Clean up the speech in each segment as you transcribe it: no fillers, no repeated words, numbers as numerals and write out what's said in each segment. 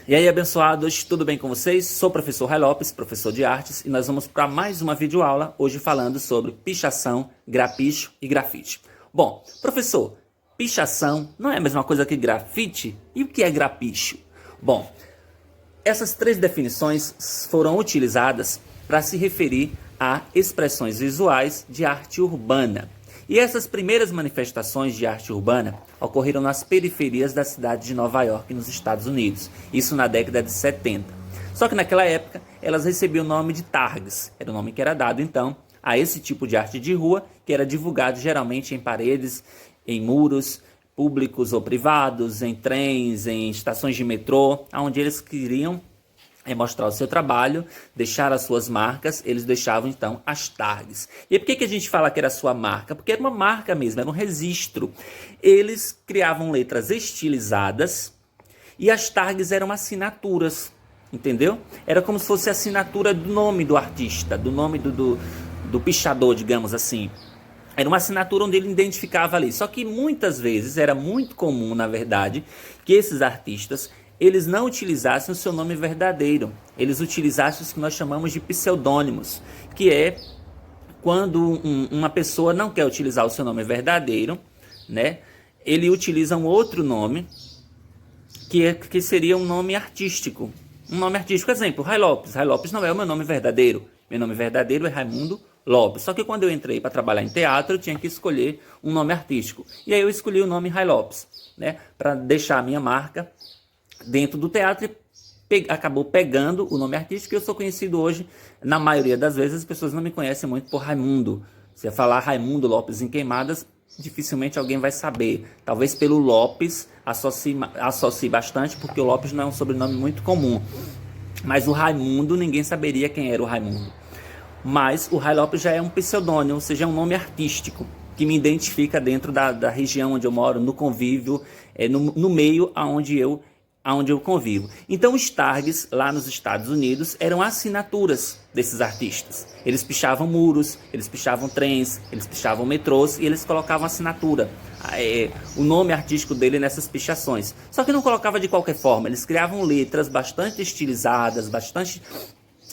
E aí, abençoados, tudo bem com vocês? Sou o professor Ray Lopes, professor de artes, e nós vamos para mais uma videoaula, hoje falando sobre pichação, grapicho e grafite. Bom, professor, pichação não é a mesma coisa que grafite? E o que é grapicho? Bom, essas três definições foram utilizadas para se referir a expressões visuais de arte urbana. E essas primeiras manifestações de arte urbana ocorreram nas periferias da cidade de Nova York, nos Estados Unidos, isso na década de 70. Só que naquela época elas recebiam o nome de targs, era o nome que era dado então a esse tipo de arte de rua, que era divulgado geralmente em paredes, em muros públicos ou privados, em trens, em estações de metrô, onde eles queriam mostrar o seu trabalho, deixar as suas marcas, eles deixavam então as tags. E por que a gente fala que era a sua marca? Porque era uma marca mesmo, era um registro. Eles criavam letras estilizadas e as tags eram assinaturas, entendeu? Era como se fosse a assinatura do nome do artista, do nome do pichador, digamos assim. Era uma assinatura onde ele identificava ali. Só que muitas vezes, era muito comum, na verdade, que esses artistas eles não utilizassem o seu nome verdadeiro, eles utilizassem os que nós chamamos de pseudônimos, que é quando uma pessoa não quer utilizar o seu nome verdadeiro, né? Ele utiliza um outro nome, que seria um nome artístico. Um nome artístico, exemplo, Ray Lopes. Ray Lopes não é o meu nome verdadeiro. Meu nome verdadeiro é Raimundo Lopes. Só que quando eu entrei para trabalhar em teatro, eu tinha que escolher um nome artístico. E aí eu escolhi o nome Ray Lopes, né? Para deixar a minha marca dentro do teatro e acabou pegando o nome artístico. Eu sou conhecido hoje, na maioria das vezes as pessoas não me conhecem muito por Raimundo. Se eu falar Raimundo Lopes em Queimadas, dificilmente alguém vai saber. Talvez pelo Lopes associe bastante, porque o Lopes não é um sobrenome muito comum. Mas o Raimundo, ninguém saberia quem era o Raimundo. Mas o Ray Lopes já é um pseudônimo, ou seja, é um nome artístico que me identifica dentro da região onde eu moro, no convívio, no meio aonde eu convivo. Então os tags lá nos Estados Unidos eram assinaturas desses artistas. Eles pichavam muros, eles pichavam trens, eles pichavam metrôs e eles colocavam assinatura, o nome artístico dele nessas pichações. Só que não colocava de qualquer forma, eles criavam letras bastante estilizadas, bastante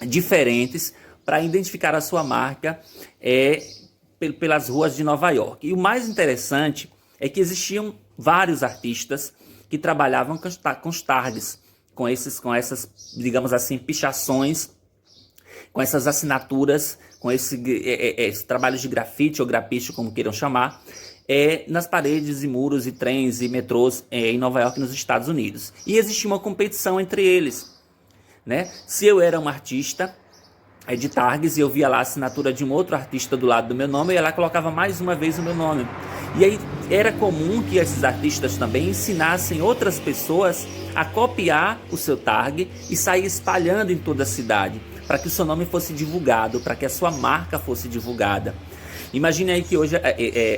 diferentes para identificar a sua marca pelas ruas de Nova York. E o mais interessante é que existiam vários artistas que trabalhavam com os tags, com essas, digamos assim, pichações, com essas assinaturas, com esses trabalhos de grafite ou grapicho, como queiram chamar, nas paredes e muros e trens e metrôs em Nova York, nos Estados Unidos. E existia uma competição entre eles, né? Se eu era um artista de tags e eu via lá a assinatura de um outro artista do lado do meu nome, eu ia lá e colocava mais uma vez o meu nome. E aí era comum que esses artistas também ensinassem outras pessoas a copiar o seu tag e sair espalhando em toda a cidade, para que o seu nome fosse divulgado, para que a sua marca fosse divulgada. Imagine aí que hoje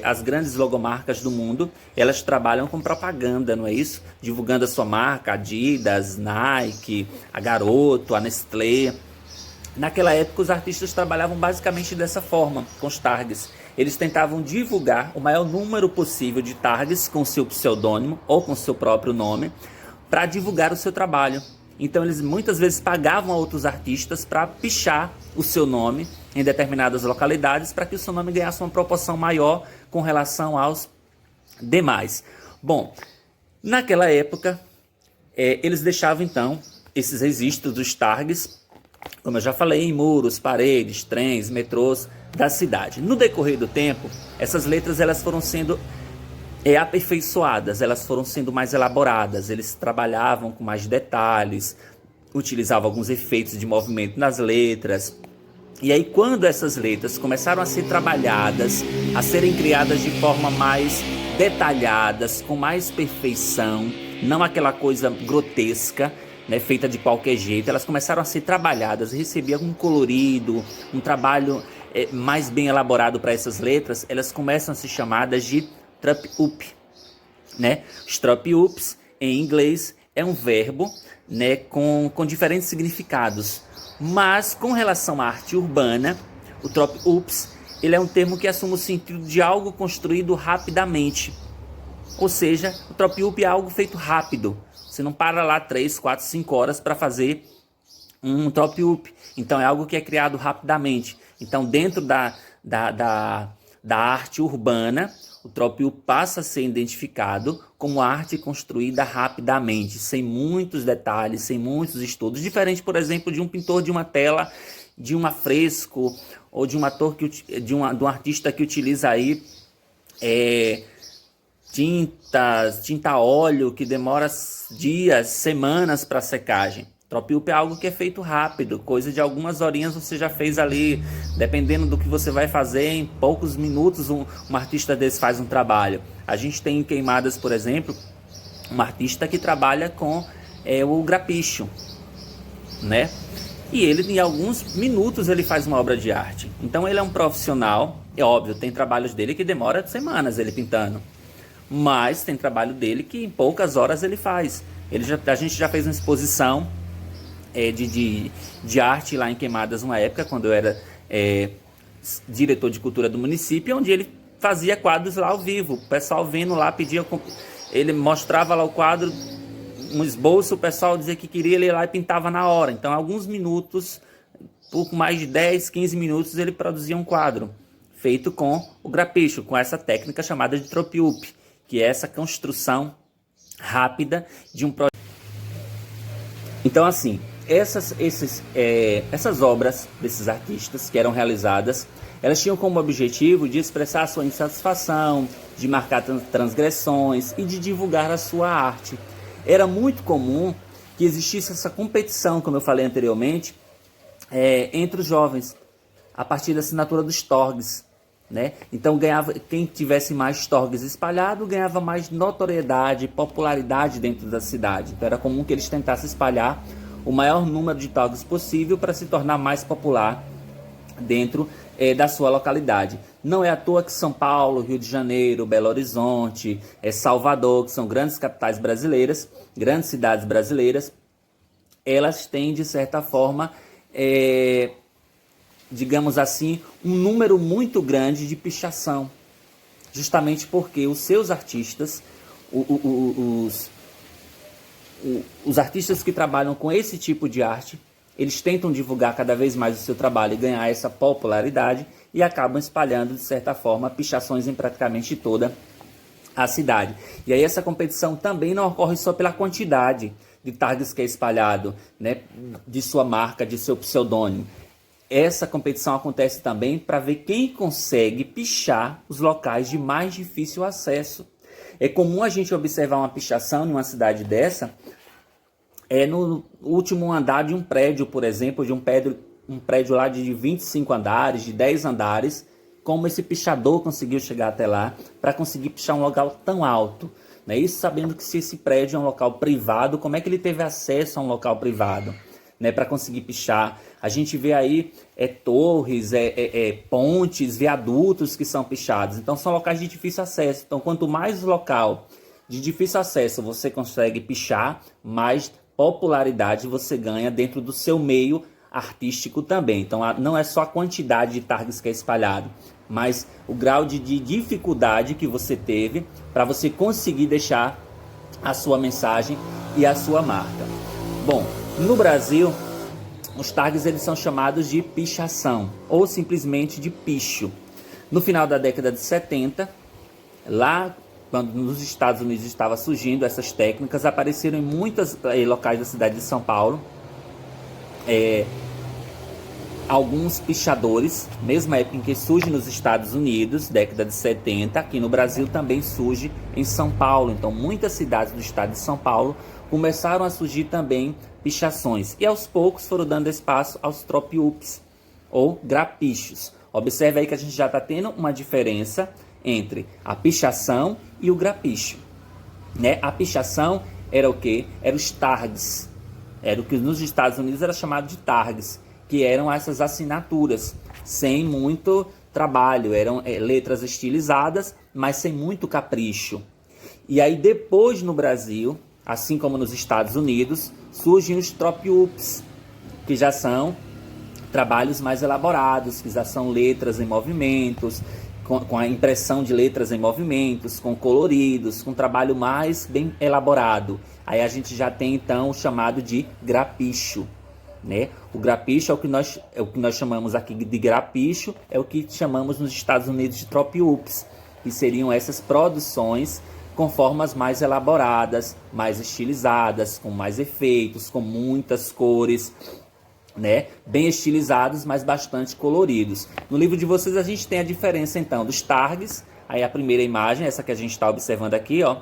as grandes logomarcas do mundo, elas trabalham com propaganda, não é isso? Divulgando a sua marca, Adidas, Nike, a Garoto, a Nestlé. Naquela época os artistas trabalhavam basicamente dessa forma, com os tags. Eles tentavam divulgar o maior número possível de tags com seu pseudônimo ou com seu próprio nome para divulgar o seu trabalho. Então eles muitas vezes pagavam a outros artistas para pichar o seu nome em determinadas localidades para que o seu nome ganhasse uma proporção maior com relação aos demais. Bom, naquela época eles deixavam então esses registros dos tags, como eu já falei, em muros, paredes, trens, metrôs da cidade. No decorrer do tempo, essas letras elas foram sendo aperfeiçoadas, elas foram sendo mais elaboradas, eles trabalhavam com mais detalhes, utilizavam alguns efeitos de movimento nas letras. E aí quando essas letras começaram a ser trabalhadas, a serem criadas de forma mais detalhadas, com mais perfeição, não aquela coisa grotesca, né, feita de qualquer jeito, elas começaram a ser trabalhadas, recebiam um colorido, um trabalho mais bem elaborado para essas letras, elas começam a ser chamadas de trap-up, né? Os trap-ups, em inglês, é um verbo, né, com diferentes significados, mas com relação à arte urbana, o trap-ups, ele é um termo que assume o sentido de algo construído rapidamente, Ou seja, o Tropiup é algo feito rápido. Você não para lá 3, 4, 5 horas para fazer um Tropiup. Então é algo que é criado rapidamente. Então dentro da arte urbana, o Tropiup passa a ser identificado como arte construída rapidamente, sem muitos detalhes, sem muitos estudos. Diferente, por exemplo, de um pintor de uma tela, de um afresco, ou de um ator de um artista que utiliza aí tinta óleo, que demora dias, semanas para secagem. Tropiup é algo que é feito rápido, coisa de algumas horinhas você já fez ali, dependendo do que você vai fazer, em poucos minutos um artista desse faz um trabalho. A gente tem em Queimadas, por exemplo, um artista que trabalha com o grapicho, né? E ele, em alguns minutos, ele faz uma obra de arte. Então ele é um profissional, é óbvio, tem trabalhos dele que demora semanas ele pintando. Mas tem trabalho dele que em poucas horas ele faz. A gente já fez uma exposição de arte lá em Queimadas uma época, quando eu era diretor de cultura do município, onde ele fazia quadros lá ao vivo. O pessoal vendo lá, ele mostrava lá o quadro, um esboço, o pessoal dizia que queria, ele ia lá e pintava na hora. Então, alguns minutos, pouco mais de 10, 15 minutos, ele produzia um quadro feito com o grapicho, com essa técnica chamada de Tropiup, que é essa construção rápida de um projeto. Então, assim, essas obras desses artistas que eram realizadas, elas tinham como objetivo de expressar a sua insatisfação, de marcar transgressões e de divulgar a sua arte. Era muito comum que existisse essa competição, como eu falei anteriormente, entre os jovens, a partir da assinatura dos torgs, né? Então quem tivesse mais torgs espalhado ganhava mais notoriedade, popularidade dentro da cidade. Então era comum que eles tentassem espalhar o maior número de torgs possível para se tornar mais popular dentro da sua localidade. Não é à toa que São Paulo, Rio de Janeiro, Belo Horizonte, Salvador, que são grandes capitais brasileiras, grandes cidades brasileiras, elas têm, de certa forma, digamos assim, um número muito grande de pichação, justamente porque os seus artistas, os artistas que trabalham com esse tipo de arte, eles tentam divulgar cada vez mais o seu trabalho e ganhar essa popularidade e acabam espalhando, de certa forma, pichações em praticamente toda a cidade. E aí essa competição também não ocorre só pela quantidade de tags que é espalhado, né, de sua marca, de seu pseudônimo. Essa competição acontece também para ver quem consegue pichar os locais de mais difícil acesso. É comum a gente observar uma pichação em uma cidade dessa, no último andar de um prédio, por exemplo, de um prédio lá de 25 andares, de 10 andares, como esse pichador conseguiu chegar até lá para conseguir pichar um local tão alto. Né? Isso sabendo que se esse prédio é um local privado, como é que ele teve acesso a um local privado? Né, para conseguir pichar. A gente vê aí torres, pontes, viadutos que são pichados. Então são locais de difícil acesso. Então quanto mais local de difícil acesso você consegue pichar, mais popularidade você ganha dentro do seu meio artístico também. Então não é só a quantidade de tags que é espalhado, mas o grau de dificuldade que você teve para você conseguir deixar a sua mensagem e a sua marca. Bom, no Brasil, os tags eles são chamados de pichação ou simplesmente de picho. No final da década de 70, lá quando nos Estados Unidos estava surgindo essas técnicas, apareceram em muitos locais da cidade de São Paulo alguns pichadores, mesma época em que surge nos Estados Unidos, década de 70, aqui no Brasil também surge em São Paulo. Então muitas cidades do estado de São Paulo começaram a surgir também pichações e aos poucos foram dando espaço aos Tropiups ou grapichos. Observe aí que a gente já está tendo uma diferença entre a pichação e o grapicho. Né? A pichação era o quê? Era os tags. Era o que nos Estados Unidos era chamado de tags, que eram essas assinaturas, sem muito trabalho. Eram letras estilizadas, mas sem muito capricho. E aí depois no Brasil, assim como nos Estados Unidos, surgem os Tropiups, que já são trabalhos mais elaborados, que já são letras em movimentos, com a impressão de letras em movimentos, com coloridos, com trabalho mais bem elaborado. Aí a gente já tem então o chamado de grapicho, né? O grapicho é o que nós chamamos aqui de grapicho, é o que chamamos nos Estados Unidos de trop-ups, que seriam essas produções com formas mais elaboradas, mais estilizadas, com mais efeitos, com muitas cores, né? Bem estilizados, mas bastante coloridos. No livro de vocês a gente tem a diferença então dos targs. Aí a primeira imagem, essa que a gente está observando aqui, ó,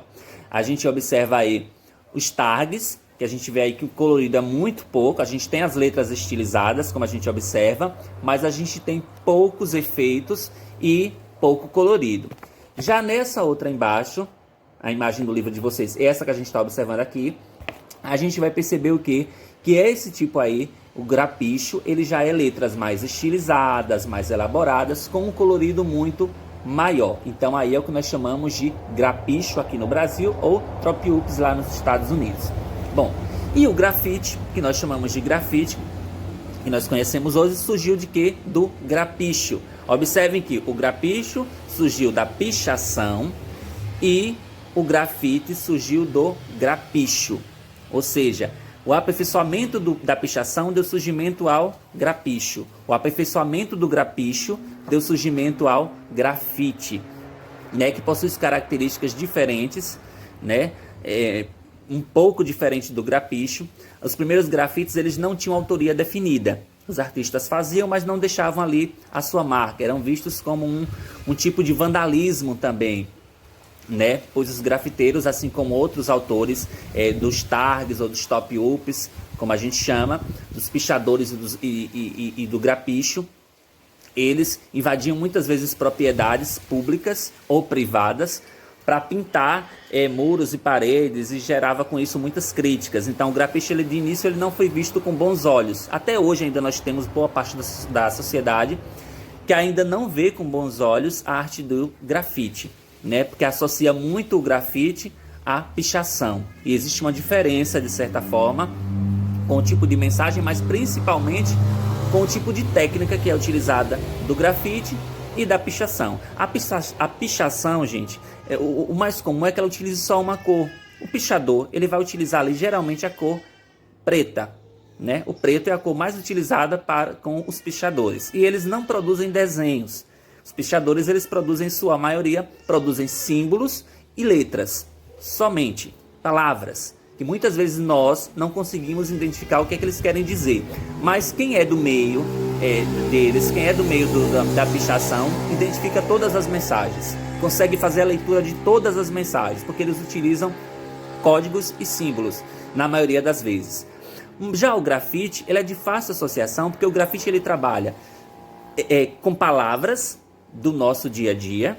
a gente observa aí os targs, que a gente vê aí que o colorido é muito pouco. A gente tem as letras estilizadas, como a gente observa, mas a gente tem poucos efeitos e pouco colorido. Já nessa outra embaixo, a imagem do livro de vocês, essa que a gente está observando aqui, a gente vai perceber o quê? Que esse tipo aí, o grapicho, ele já é letras mais estilizadas, mais elaboradas, com um colorido muito maior. Então aí é o que nós chamamos de grapicho aqui no Brasil ou trop-ups lá nos Estados Unidos. Bom, e o grafite, que nós chamamos de grafite, que nós conhecemos hoje, surgiu de quê? Do grapicho. Observem que o grapicho surgiu da pichação e o grafite surgiu do grapicho. Ou seja, o aperfeiçoamento da pichação deu surgimento ao grapicho. O aperfeiçoamento do grapicho deu surgimento ao grafite, né, que possui características diferentes, né, um pouco diferente do grapicho. Os primeiros grafites eles não tinham autoria definida. Os artistas faziam, mas não deixavam ali a sua marca. Eram vistos como um tipo de vandalismo também, né? Pois os grafiteiros, assim como outros autores dos targs ou dos top-ups, como a gente chama, dos pichadores e do grapicho, eles invadiam muitas vezes propriedades públicas ou privadas para pintar muros e paredes, e gerava com isso muitas críticas. Então o grapicho de início ele não foi visto com bons olhos. Até hoje ainda nós temos boa parte da sociedade que ainda não vê com bons olhos a arte do grafite, né? Porque associa muito o grafite à pichação. E existe uma diferença, de certa forma, com o tipo de mensagem, mas principalmente com o tipo de técnica que é utilizada do grafite e da pichação. A pichação, gente, o mais comum é que ela utilize só uma cor. O pichador, ele vai utilizar ali geralmente a cor preta, né? O preto é a cor mais utilizada com os pichadores. E eles não produzem desenhos. Os pichadores, eles produzem, em sua maioria, produzem símbolos e letras. Somente palavras, que muitas vezes nós não conseguimos identificar o que é que eles querem dizer. Mas quem é do meio deles, quem é do meio da pichação, identifica todas as mensagens. Consegue fazer a leitura de todas as mensagens, porque eles utilizam códigos e símbolos, na maioria das vezes. Já o grafite, ele é de fácil associação, porque o grafite ele trabalha com palavras do nosso dia a dia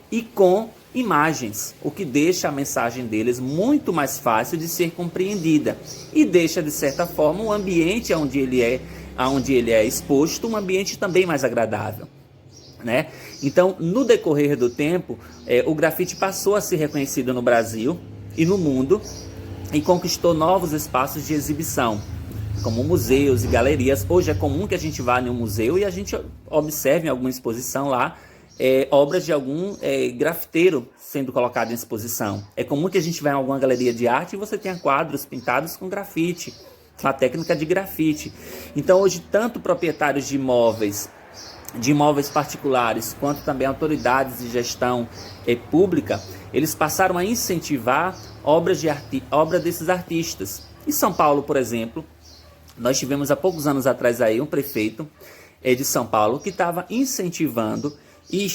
e com imagens, o que deixa a mensagem deles muito mais fácil de ser compreendida e deixa, de certa forma, o ambiente onde ele é exposto um ambiente também mais agradável, né? Então, no decorrer do tempo, o grafite passou a ser reconhecido no Brasil e no mundo e conquistou novos espaços de exibição, como museus e galerias. Hoje é comum que a gente vá em um museu e a gente observe em alguma exposição lá obras de algum grafiteiro sendo colocado em exposição. É comum que a gente vá em alguma galeria de arte e você tenha quadros pintados com grafite, com a técnica de grafite. Então hoje tanto proprietários de imóveis particulares, quanto também autoridades de gestão pública, eles passaram a incentivar obras desses artistas. Em São Paulo, por exemplo, nós tivemos há poucos anos atrás aí um prefeito de São Paulo que estava incentivando e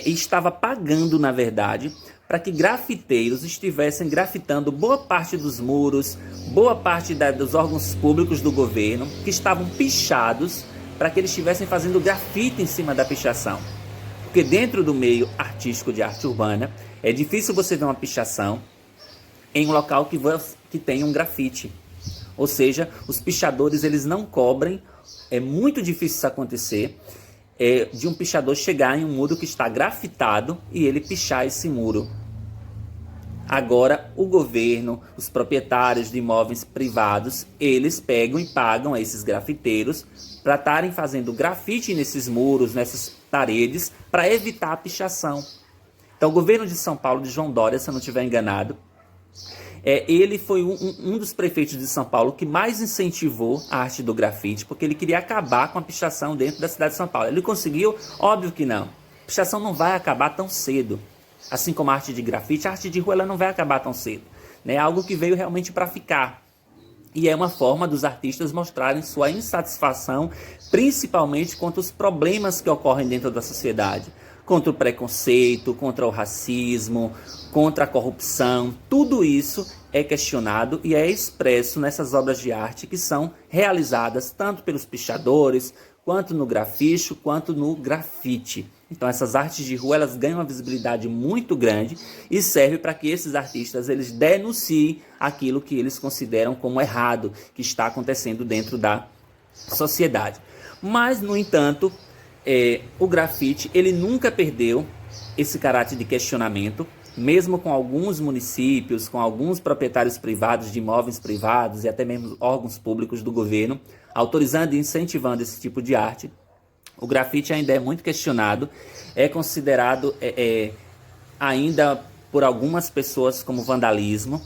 estava pagando, na verdade, para que grafiteiros estivessem grafitando boa parte dos muros, boa parte dos órgãos públicos do governo, que estavam pichados, para que eles estivessem fazendo grafite em cima da pichação. Porque dentro do meio artístico de arte urbana, é difícil você ver uma pichação em um local que tem um grafite. Ou seja, os pichadores eles não cobrem, é muito difícil isso acontecer, de um pichador chegar em um muro que está grafitado e ele pichar esse muro. Agora, o governo, os proprietários de imóveis privados, eles pegam e pagam a esses grafiteiros para estarem fazendo grafite nesses muros, nessas paredes para evitar a pichação. Então o governo de São Paulo, de João Dória, se eu não estiver enganado, ele foi um dos prefeitos de São Paulo que mais incentivou a arte do grafite, porque ele queria acabar com a pichação dentro da cidade de São Paulo. Ele conseguiu? Óbvio que não. A pichação não vai acabar tão cedo. Assim como a arte de grafite, a arte de rua ela não vai acabar tão cedo. É algo que veio realmente para ficar. E é uma forma dos artistas mostrarem sua insatisfação, principalmente contra os problemas que ocorrem dentro da sociedade. Contra o preconceito, contra o racismo, contra a corrupção. Tudo isso é questionado e é expresso nessas obras de arte que são realizadas tanto pelos pichadores, quanto no graficho, quanto no grafite. Então essas artes de rua elas ganham uma visibilidade muito grande e serve para que esses artistas eles denunciem aquilo que eles consideram como errado, que está acontecendo dentro da sociedade. Mas, no entanto, o grafite ele nunca perdeu esse caráter de questionamento, mesmo com alguns municípios, com alguns proprietários privados de imóveis privados e até mesmo órgãos públicos do governo, autorizando e incentivando esse tipo de arte. O grafite ainda é muito questionado, é considerado ainda por algumas pessoas como vandalismo,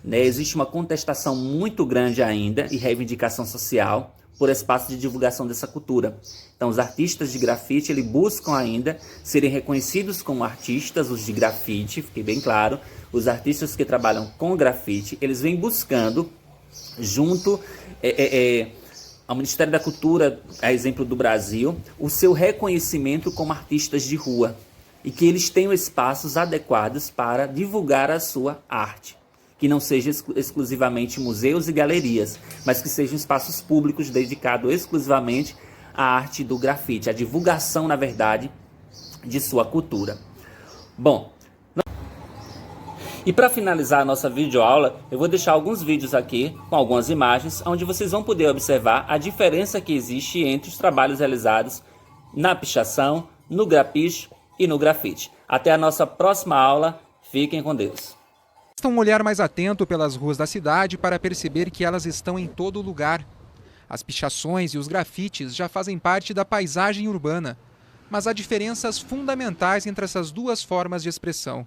né? Existe uma contestação muito grande ainda e reivindicação social por espaço de divulgação dessa cultura. Então os artistas de grafite eles buscam ainda serem reconhecidos como artistas, os de grafite, fique bem claro, os artistas que trabalham com grafite, eles vêm buscando junto ao Ministério da Cultura, a exemplo do Brasil, o seu reconhecimento como artistas de rua e que eles tenham espaços adequados para divulgar a sua arte, que não seja exclusivamente museus e galerias, mas que sejam espaços públicos dedicados exclusivamente à arte do grafite, à divulgação, na verdade, de sua cultura. Bom, e para finalizar a nossa videoaula, eu vou deixar alguns vídeos aqui com algumas imagens, onde vocês vão poder observar a diferença que existe entre os trabalhos realizados na pichação, no grapicho e no grafite. Até a nossa próxima aula. Fiquem com Deus. Basta um olhar mais atento pelas ruas da cidade para perceber que elas estão em todo lugar. As pichações e os grafites já fazem parte da paisagem urbana, mas há diferenças fundamentais entre essas duas formas de expressão.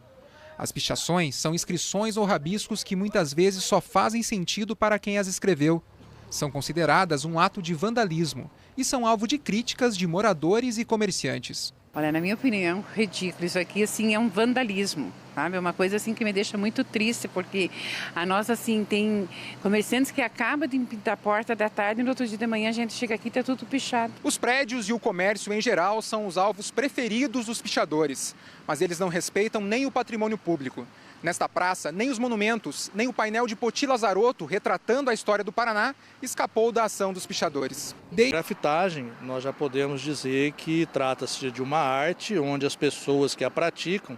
As pichações são inscrições ou rabiscos que muitas vezes só fazem sentido para quem as escreveu. São consideradas um ato de vandalismo e são alvo de críticas de moradores e comerciantes. Olha, na minha opinião, ridículo. Isso aqui, assim, é um vandalismo, sabe? É uma coisa, assim, que me deixa muito triste, porque a nossa, assim, tem comerciantes que acabam de pintar a porta da tarde e no outro dia de manhã a gente chega aqui e tá tudo pichado. Os prédios e o comércio, em geral, são os alvos preferidos dos pichadores, mas eles não respeitam nem o patrimônio público. Nesta praça, nem os monumentos, nem o painel de Poti Lazarotto, retratando a história do Paraná, escapou da ação dos pichadores. Grafitagem, nós já podemos dizer que trata-se de uma arte onde as pessoas que a praticam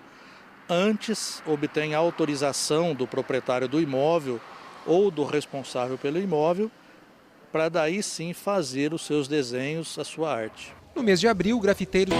antes obtêm autorização do proprietário do imóvel ou do responsável pelo imóvel, para daí sim fazer os seus desenhos, a sua arte. No mês de abril, grafiteiros